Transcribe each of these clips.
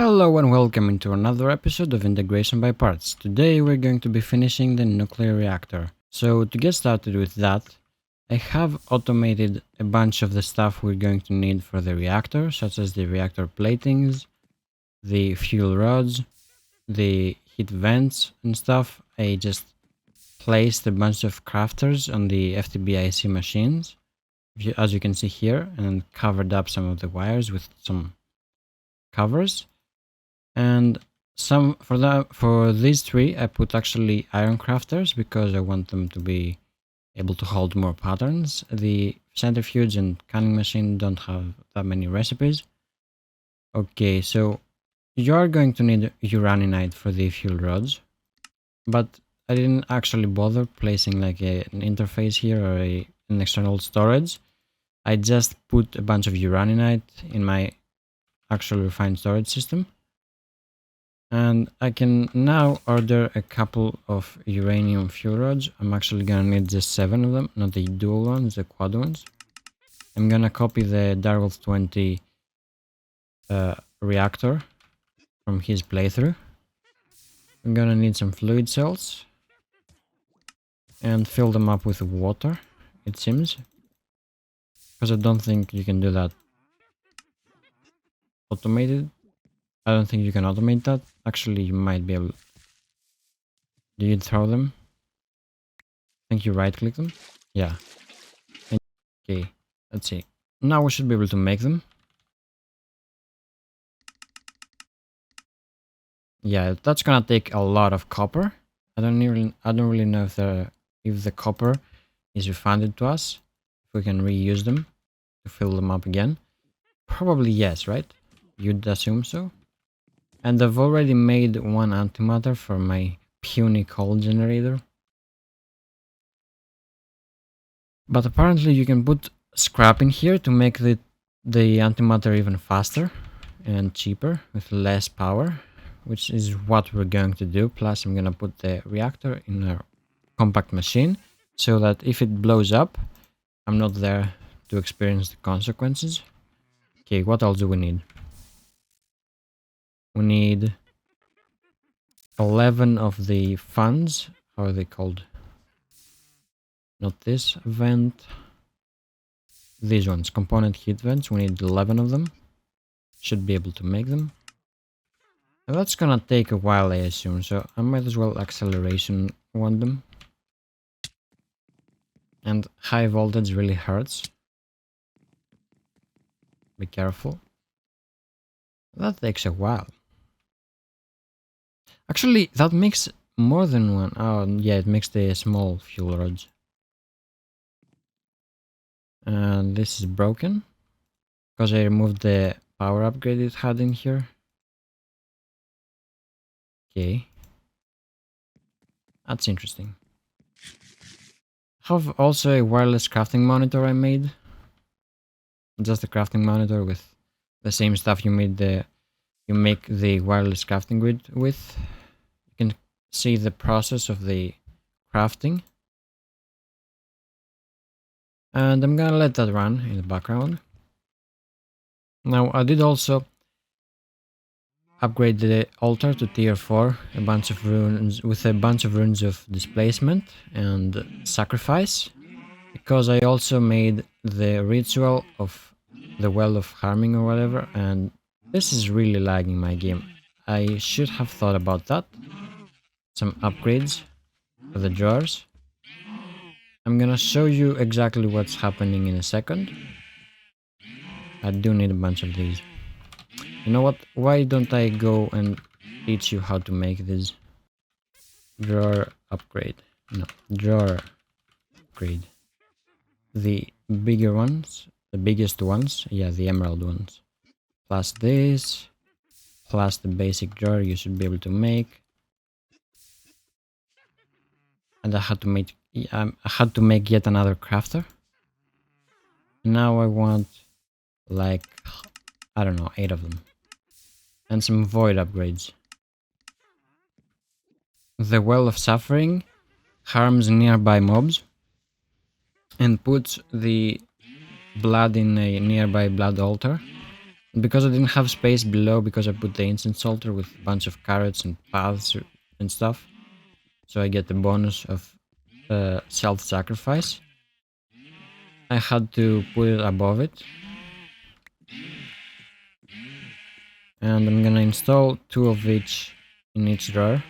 Hello and welcome into another episode of Integration by Parts. Today we're going to be finishing the nuclear reactor. So to get started with that, I have automated a bunch of the stuff we're going to need for the reactor, such as the reactor platings, the fuel rods, the heat vents and stuff. I just placed a bunch of crafters on the FTB IC machines, as you can see here, and covered up some of the wires with some covers. And for these three, I put actually iron crafters because I want them to be able to hold more patterns. The centrifuge and canning machine don't have that many recipes. Okay, so you are going to need uraninite for the fuel rods, but I didn't actually bother placing like an interface here or an external storage. I just put a bunch of uraninite in my actual refined storage system. And I can now order a couple of uranium fuel rods. I'm actually gonna need just 7 of them, not the dual ones, the quad ones. I'm gonna copy the Darwolf 20 reactor from his playthrough. I'm gonna need some fluid cells and fill them up with water, it seems, because I don't think you can do that automated. I don't think you can automate that. Actually, you might be able. Do you throw them? I think you right click them. Yeah. Okay, let's see. Now we should be able to make them. Yeah, that's gonna take a lot of copper. I don't really know if the copper is refunded to us, if we can reuse them to fill them up again. Probably yes, right? You'd assume so. And I've already made one antimatter for my puny coal generator. But apparently you can put scrap in here to make the antimatter even faster and cheaper with less power, which is what we're going to do. Plus I'm gonna put the reactor in a compact machine so that if it blows up, I'm not there to experience the consequences. Okay, what else do we need? We need 11 of the fans. How are they called? Not this vent. These ones, component heat vents. We need 11 of them. Should be able to make them. And that's gonna take a while, I assume, so I might as well acceleration want them. And high voltage really hurts. Be careful. That takes a while. Actually, that makes more than one. Oh, yeah, it makes the small fuel rods. And this is broken because I removed the power upgrade it had in here. Okay. That's interesting. I have also a wireless crafting monitor I made. Just a crafting monitor with the same stuff you make the wireless crafting grid with. You can see the process of the crafting. And I'm gonna let that run in the background. Now I did also upgrade the altar to tier 4, a bunch of runes of displacement and sacrifice, because I also made the ritual of the well of harming or whatever, and this is really lagging my game. I should have thought about that. Some upgrades for the drawers. I'm gonna show you exactly what's happening in a second. I do need a bunch of these. You know what? Why don't I go and teach you how to make this? Drawer upgrade. No, drawer upgrade. The bigger ones, the biggest ones, yeah, the emerald ones. Plus this, plus the basic drawer you should be able to make. And I had to make yet another crafter. Now I want like, I don't know, 8 of them. And some void upgrades. The Well of Suffering harms nearby mobs and puts the blood in a nearby blood altar. Because I didn't have space below, because I put the incense altar with a bunch of carrots and paths and stuff, so I get the bonus of self-sacrifice. I had to put it above it. And I'm gonna install 2 of each in each drawer.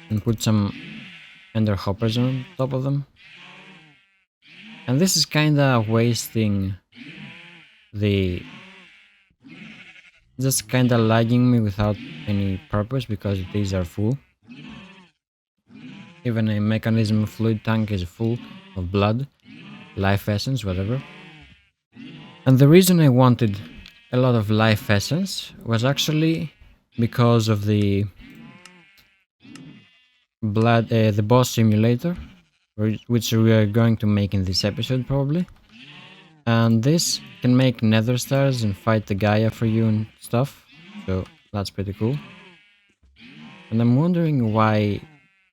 And put some ender hoppers on top of them. And this is kinda wasting the... just kinda lagging me without any purpose because these are full. Even a mechanism fluid tank is full of blood, life essence, whatever. And the reason I wanted a lot of life essence was actually because of the the boss simulator, which we are going to make in this episode probably. And this can make nether stars and fight the Gaia for you and stuff, so that's pretty cool. And I'm wondering why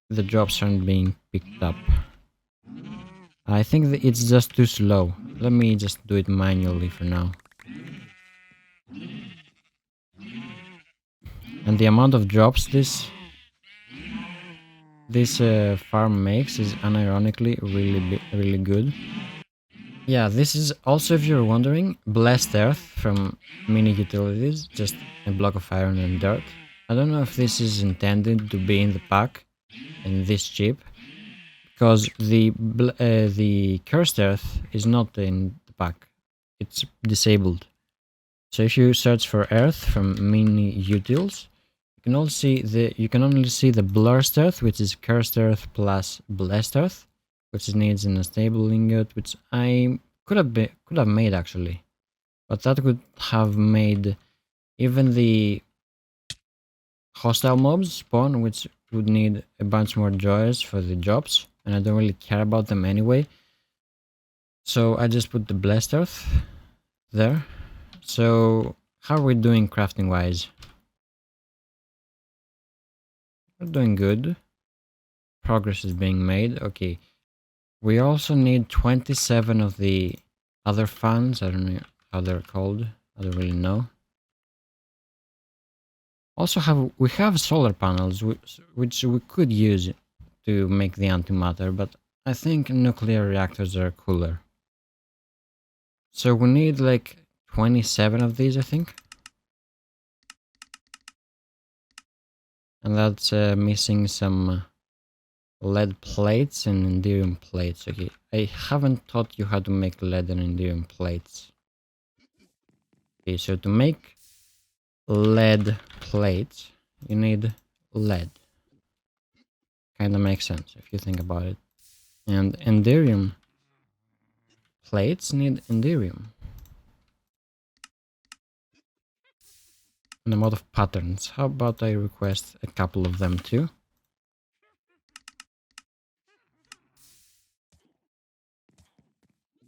the drops aren't being picked up. I think that it's just too slow. Let me just do it manually for now. And the amount of drops this farm makes is unironically really good. Yeah, this is also, if you're wondering, blessed earth from mini utilities, just a block of iron and dirt. I don't know if this is intended to be in the pack and this cheap, because the cursed earth is not in the pack. It's disabled. So if you search for earth from mini utils, you can only see the blurred earth, which is cursed earth plus blessed earth, which needs an unstable ingot, which I could have made actually, but that would have made even the hostile mobs spawn, which would need a bunch more joys for the jobs, and I don't really care about them anyway. So I just put the blessed earth there. So how are we doing crafting wise? We're doing good. Progress is being made. Okay. We also need 27 of the other fans. I don't know how they're called. I don't really know. Also we have solar panels, which we could use to make the antimatter, but I think nuclear reactors are cooler. So we need like 27 of these, I think. And that's missing some lead plates and enderium plates. Okay, I haven't taught you how to make lead and enderium plates. Okay, so to make lead plates, you need lead. Kinda makes sense if you think about it. And enderium plates need enderium. And a lot of patterns. How about I request a couple of them too?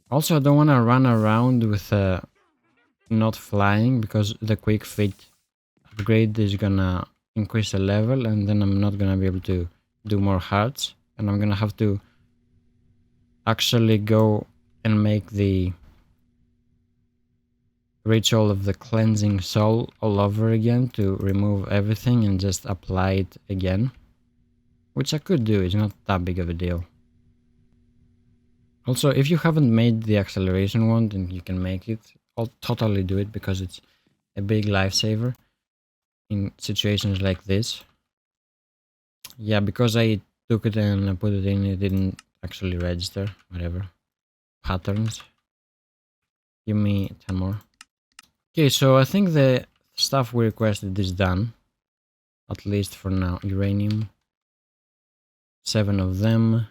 Also, I don't want to run around with not flying, because the quick fit upgrade is gonna increase the level, and then I'm not gonna be able to do more hearts, and I'm gonna have to actually go and make the ritual of the cleansing soul all over again to remove everything and just apply it again, which I could do. It's not that big of a deal. Also, if you haven't made the acceleration one, then you can make it. I'll totally do it because it's a big lifesaver in situations like this. Yeah, because I took it and I put it in, it didn't actually register. Whatever. Patterns. Give me 10 more. Okay, so I think the stuff we requested is done. At least for now. Uranium. 7 of them.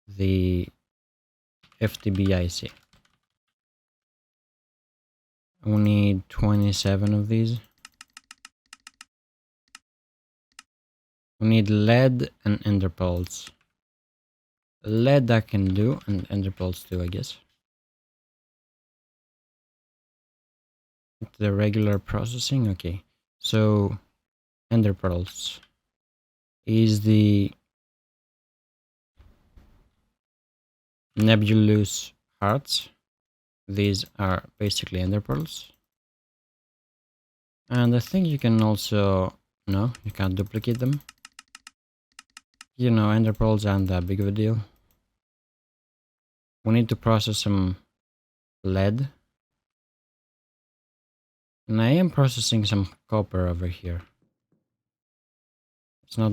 The FTB IC. We need 27 of these. We need lead and ender pearls. Lead I can do, and ender pearls too, I guess. The regular processing, okay. So, ender pearls is the nebulous hearts. These are basically ender pearls. And I think you can also... No, you can't duplicate them. You know, ender pearls aren't that big of a deal. We need to process some lead. And I am processing some copper over here. It's not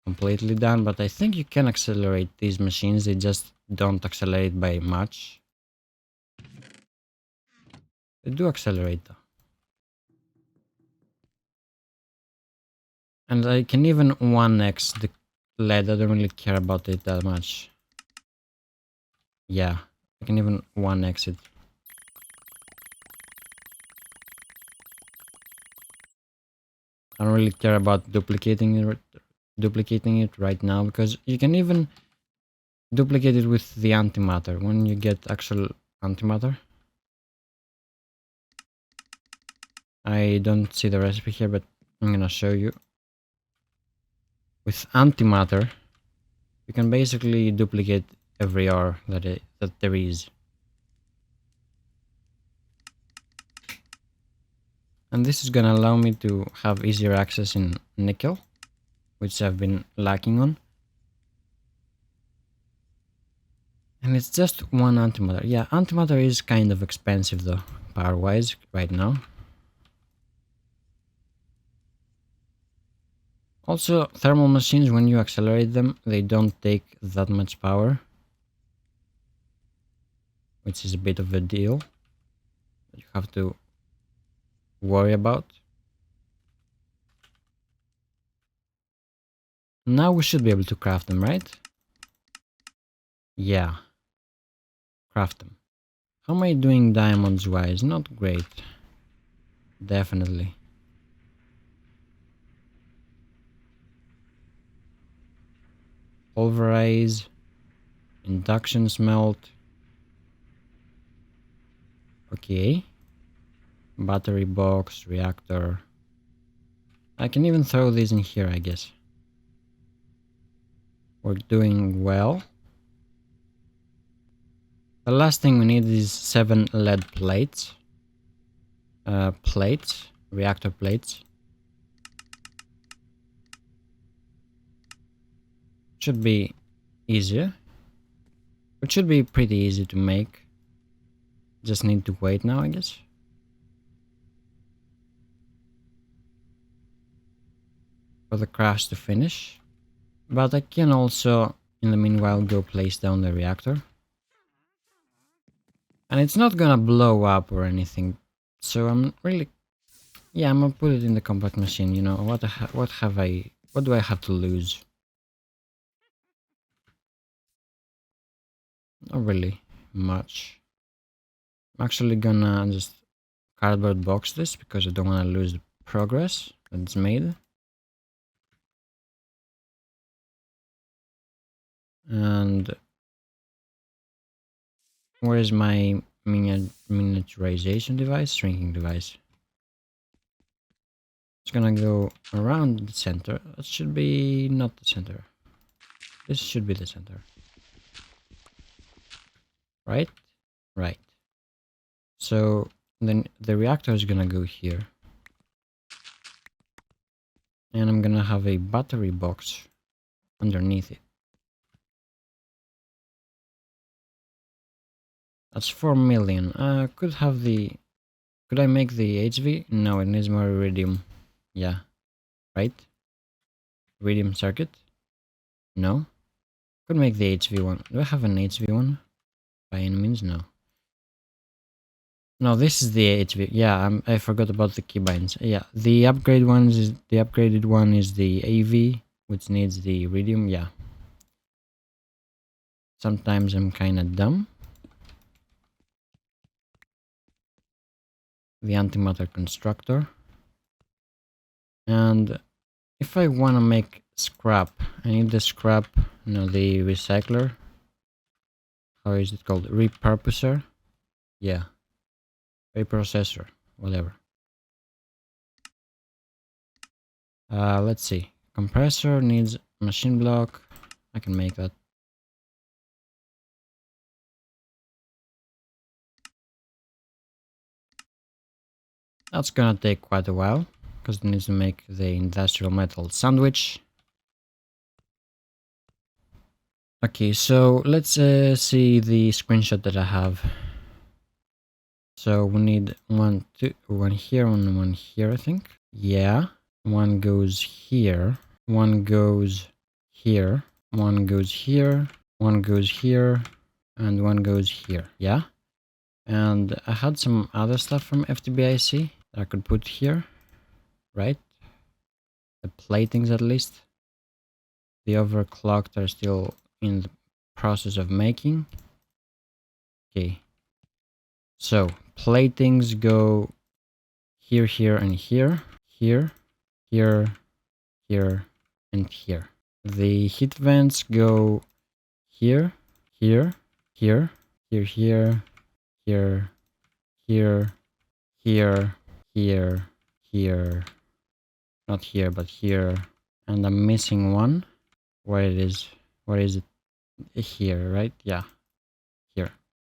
completely done, but I think you can accelerate these machines. They just don't accelerate by much. They do accelerate though. And I can even 1x the lead. I don't really care about it that much. Yeah, I can even 1x it. I don't really care about duplicating it right now, because you can even duplicate it with the antimatter when you get actual antimatter. I don't see the recipe here, but I'm gonna show you. With antimatter, you can basically duplicate every ore that there is. And this is gonna allow me to have easier access in nickel, which I've been lacking on. And it's just one antimatter. Yeah, antimatter is kind of expensive though, power-wise, right now. Also, thermal machines, when you accelerate them, they don't take that much power, which is a bit of a deal that you have to worry about. Now we should be able to craft them, right? Yeah, craft them. How am I doing diamonds-wise? Not great. Definitely. Pulverize, induction smelt. Okay. Battery box, reactor. I can even throw these in here, I guess. We're doing well. The last thing we need is 7 lead plates. Reactor plates. Should be easier. It should be pretty easy to make. Just need to wait now, I guess. For the crash to finish. But I can also, in the meanwhile, go place down the reactor. And it's not gonna blow up or anything. So I'm really... Yeah, I'm gonna put it in the compact machine, you know. What do I have to lose? Not really much. I'm actually gonna just cardboard box this because I don't want to lose the progress that's made. And where is my miniaturization device? Shrinking device. It's gonna go around the center. That should be not the center. This should be the center. Right? Right. So then the reactor is gonna go here. And I'm gonna have a battery box underneath it. That's 4 million. Could I make the HV? No, it needs more iridium. Yeah. Right? Iridium circuit? No. Could make the HV one. Do I have an HV one? By any means, no. No, this is the HV. Yeah, I forgot about the keybinds. Yeah, the upgraded one is the AV, which needs the iridium. Yeah. Sometimes I'm kind of dumb. The antimatter constructor. And if I want to make scrap, I need the scrap, the recycler. How is it called? Repurposer? Yeah. Reprocessor, whatever. Let's see. Compressor needs machine block. I can make that. That's gonna take quite a while, because it needs to make the industrial metal sandwich. Okay, so let's see the screenshot that I have. So we need one here and one here, I think. Yeah, one goes here, one goes here, one goes here, one goes here, and one goes here. Yeah. And I had some other stuff from FTB that I could put here, right? The platings at least. The overclocked are still in the process of making. Okay. So platings go here, here, and here. Here, here, here, and here. The heat vents go here, here, here, here, here, here, here, here, here, here, not here, but here, and I'm missing one. Where is it? Here, right? Yeah, here.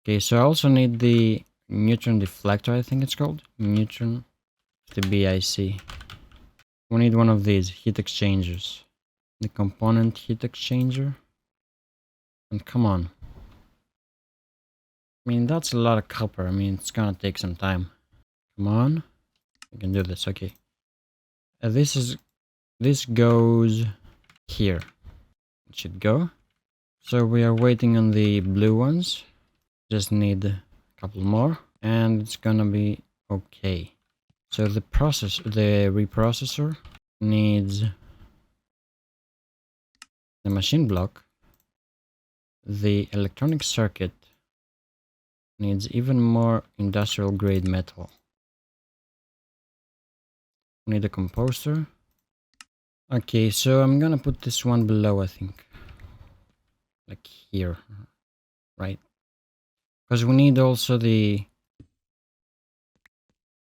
Okay, so I also need the neutron deflector, I think it's called. Neutron FTB. We need one of these heat exchangers. The component heat exchanger. And come on. I mean, that's a lot of copper. I mean, it's gonna take some time. Come on. We can do this, okay. This goes here. It should go. So we are waiting on the blue ones. Just need a couple more. And it's gonna be okay. So the reprocessor needs the machine block. The electronic circuit needs even more industrial grade metal. We need a composer. Okay, so I'm gonna put this one below, I think. Like here, right? Because we need also the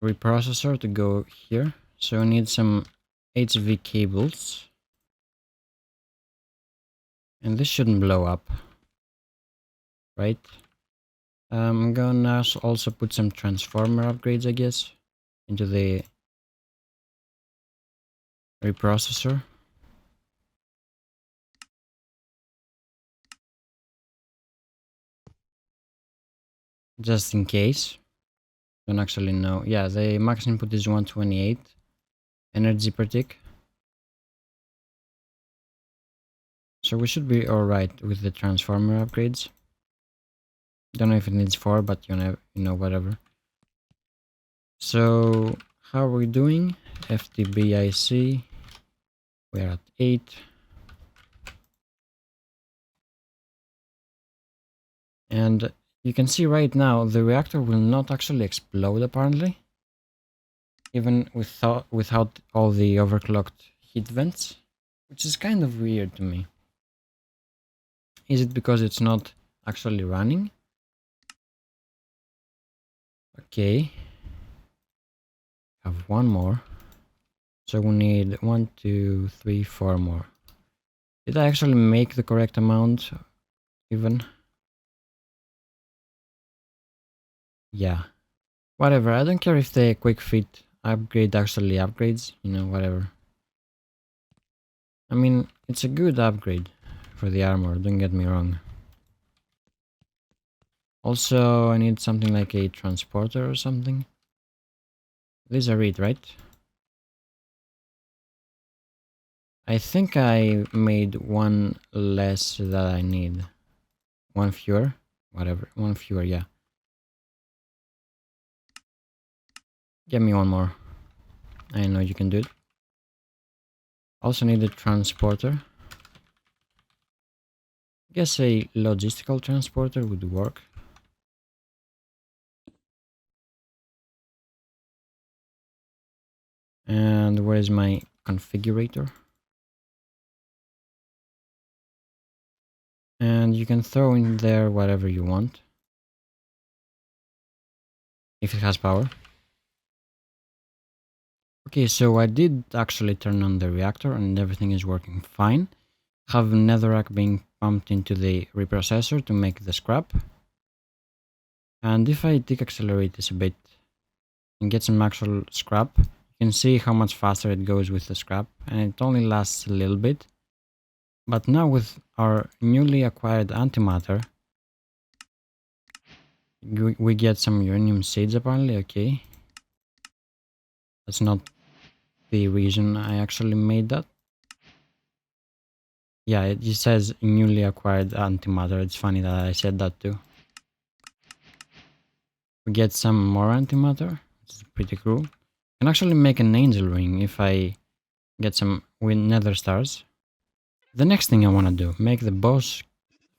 reprocessor to go here. So we need some HV cables. And this shouldn't blow up, right? I'm gonna also put some transformer upgrades, I guess, into the reprocessor. Just in case. Don't actually know. Yeah, the max input is 128 energy per tick. So we should be alright with the transformer upgrades. Don't know if it needs 4, but you know, whatever. So how are we doing? FTB we're at 8. And you can see right now the reactor will not actually explode apparently. Even without all the overclocked heat vents. Which is kind of weird to me. Is it because it's not actually running? Okay. Have one more. So we need 1, 2, 3, 4 more. Did I actually make the correct amount even? Yeah. Whatever, I don't care if the quick fit upgrade actually upgrades, you know, whatever. I mean, it's a good upgrade for the armor, don't get me wrong. Also, I need something like a transporter or something. These are it, right? I think I made one less that I need. One fewer? Whatever, one fewer, yeah. Get me one more. I know you can do it. Also need a transporter. Guess a logistical transporter would work. And where is my configurator? And you can throw in there whatever you want. If it has power. Okay, so I did actually turn on the reactor and everything is working fine. Have netherrack being pumped into the reprocessor to make the scrap. And if I deaccelerate this a bit, and get some actual scrap. You can see how much faster it goes with the scrap, and it only lasts a little bit. But now with our newly acquired antimatter, we get some uranium seeds apparently. Okay, that's not the reason I actually made that. Yeah, it just says newly acquired antimatter. It's funny that I said that too. We get some more antimatter, which is pretty cool. I can actually make an angel ring if I get some nether stars. The next thing I want to do, make the boss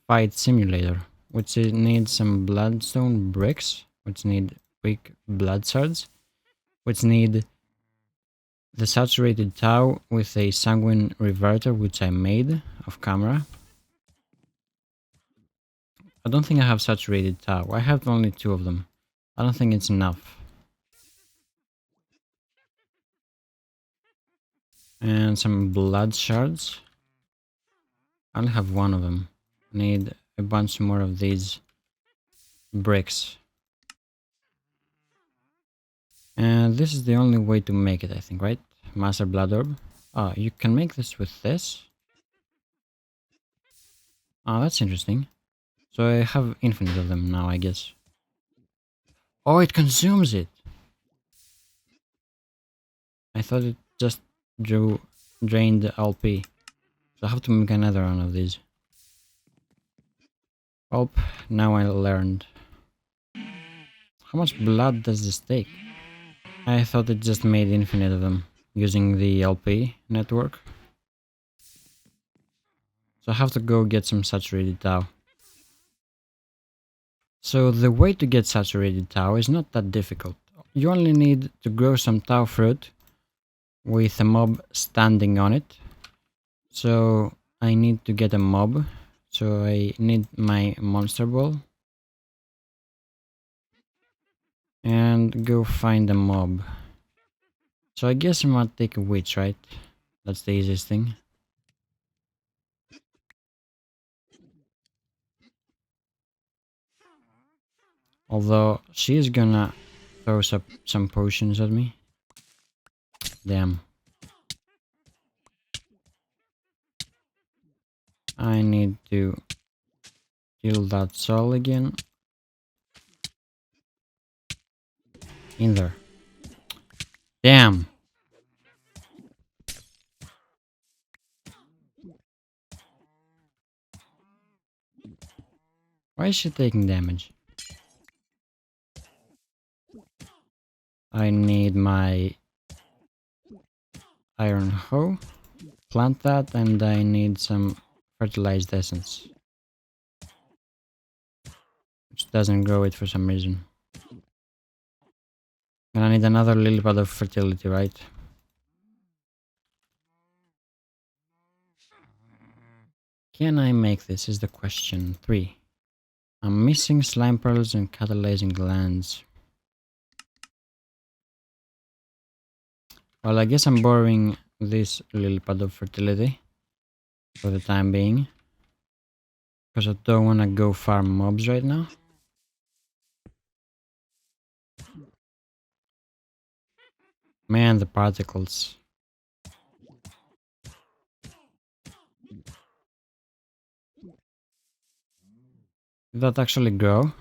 fight simulator, which needs some bloodstone bricks, which need quick blood shards, which need the saturated tau with a sanguine reverter, which I made off camera. I don't think I have saturated tau. I have only 2 of them. I don't think it's enough. And some blood shards. I only have 1 of them. Need a bunch more of these bricks. And this is the only way to make it, I think, right? Master Blood Orb. Oh, you can make this with this? Oh, that's interesting. So I have infinite of them now, I guess. Oh, it consumes it! I thought it just drained the LP. So I have to make another one of these. Oh, now I learned. How much blood does this take? I thought it just made infinite of them using the LP network. So I have to go get some saturated tau. So the way to get saturated tau is not that difficult. You only need to grow some tau fruit with a mob standing on it. So I need to get a mob. So I need my monster ball. And go find a mob. So I guess I'm gonna take a witch, right? That's the easiest thing. Although she is gonna throw some potions at me. Damn. I need to kill that soul again. In there. Damn. Why is she taking damage? I need my iron hoe. Plant that, and I need some fertilized essence. Which doesn't grow it for some reason. And I need another lily pad of fertility, right? Can I make this is the question. 3. I'm missing slime pearls and catalyzing glands. Well, I guess I'm borrowing this lily pad of fertility for the time being. Because I don't want to go farm mobs right now. Man, the particles. Did that actually grow?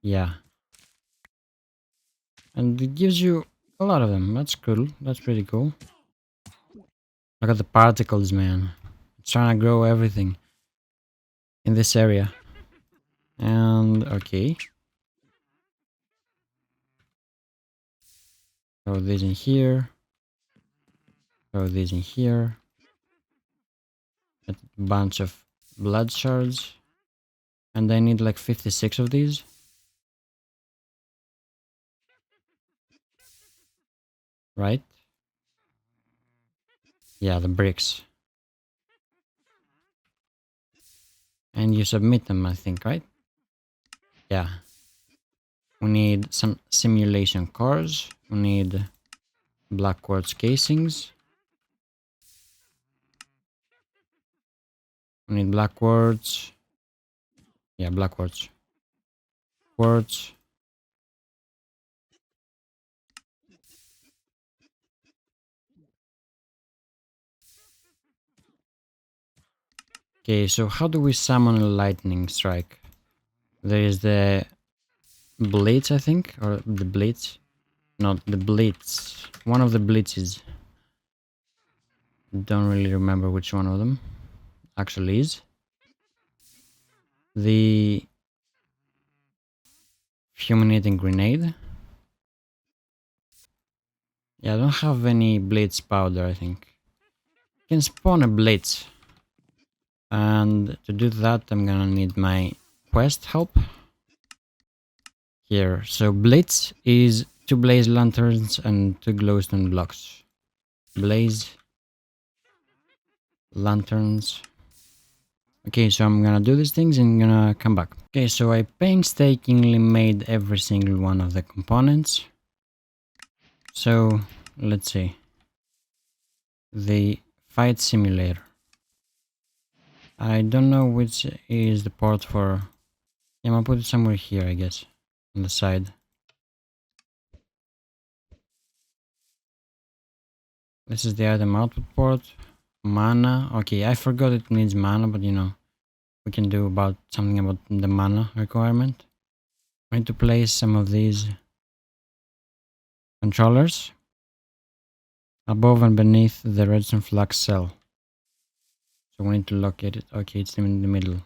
Yeah. And it gives you a lot of them. That's cool. That's pretty cool. Look at the particles, man. It's trying to grow everything in this area. And okay. Throw this in here. Throw this in here. A bunch of blood shards. And I need like 56 of these. Right? Yeah, the bricks. And you submit them, I think, right? Yeah. We need some simulation cores. We need black quartz casings. We need black quartz. Yeah, black quartz. Quartz. Okay, so how do we summon a lightning strike? There is the blitz, I think, or the blitz. Not the blitz. One of the blitzes. Don't really remember which one of them actually is. The fulminating grenade. Yeah, I don't have any blitz powder, I think. I can spawn a blitz. And to do that, I'm gonna need my quest help. Here. So blitz is 2 blaze lanterns and 2 glowstone blocks. Blaze lanterns. Okay, so I'm gonna do these things and I'm gonna come back. Okay, so I painstakingly made every single one of the components. So let's see. The fight simulator. I don't know which is the port for. Yeah, I'm gonna put it somewhere here, I guess, on the side. This is the item output port. Mana. Okay, I forgot it needs mana, but you know, we can do something about the mana requirement. I need to place some of these controllers above and beneath the redstone flux cell. So we need to locate it. Okay, it's in the middle.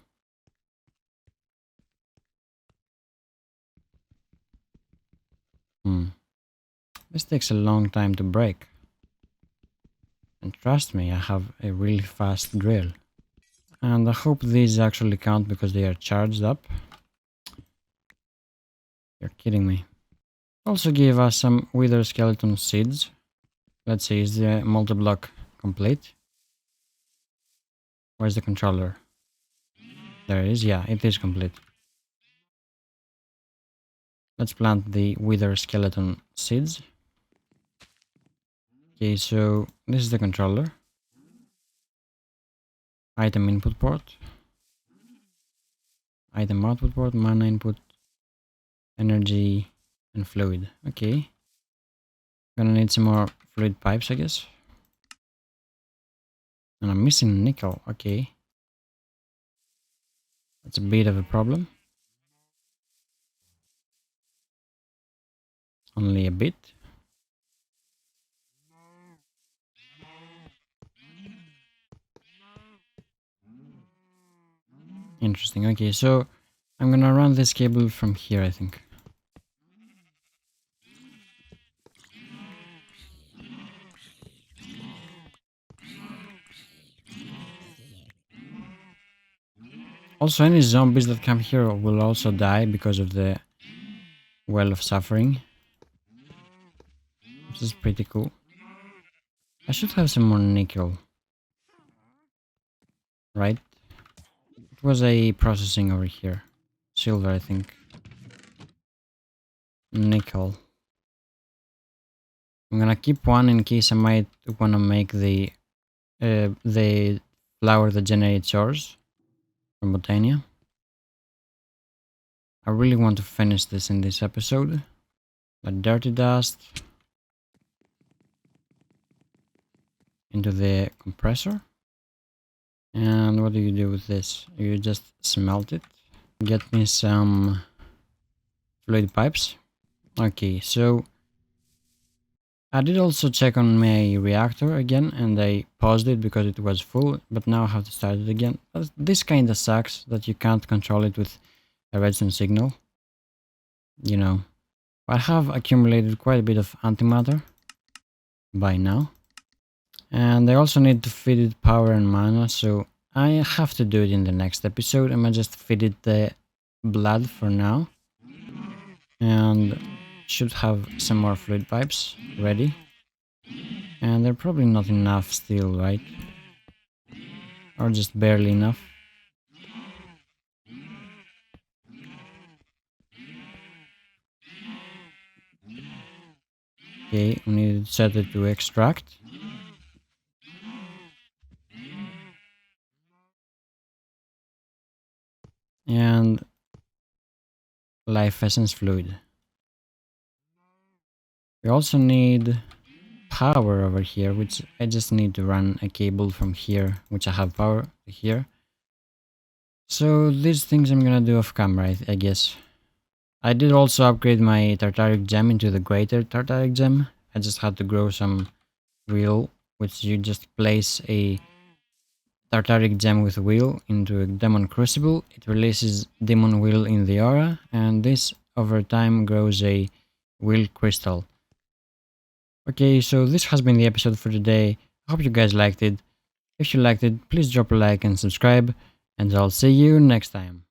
This takes a long time to break. And trust me, I have a really fast drill. And I hope these actually count because they are charged up. You're kidding me. Also give us some wither skeleton seeds. Let's see, is the multi-block complete? Where's the controller? There it is, yeah, it is complete. Let's plant the wither skeleton seeds. Okay, so this is the controller. Item input port. Item output port, mana input, energy, and fluid. Okay. Gonna need some more fluid pipes, I guess. And I'm missing nickel. Okay. That's a bit of a problem. Only a bit. Interesting. Okay, so I'm gonna run this cable from here, I think. Also, any zombies that come here will also die because of the Well of Suffering. Which is pretty cool. I should have some more nickel. Right? It was a processing over here. Silver, I think. Nickel. I'm gonna keep one in case I might wanna make the flower that generates ores from Botania. I really want to finish this in this episode. Like dirty dust into the compressor. And what do you do with this? You just smelt it. Get me some fluid pipes. Okay, so I did also check on my reactor again and I paused it because it was full, but now I have to start it again. This kinda sucks that you can't control it with a redstone signal. You know, I have accumulated quite a bit of antimatter by now. And I also need to feed it power and mana, so I have to do it in the next episode. I'm gonna just feed it the blood for now. And should have some more fluid pipes ready. And they're probably not enough still, right? Or just barely enough. Okay, we need to set it to extract. And life essence fluid. We also need power over here, which I just need to run a cable from here, which I have power here, So these things I'm gonna do off camera, I guess. I did also upgrade my Tartaric gem into the greater Tartaric gem. I just had to grow some wheel, which you just place a Tartaric gem with wheel into a demon crucible. It releases demon wheel in the aura, and this over time grows a wheel crystal. Okay, so this has been the episode for today. I hope you guys liked it. If you liked it, please drop a like and subscribe, and I'll see you next time.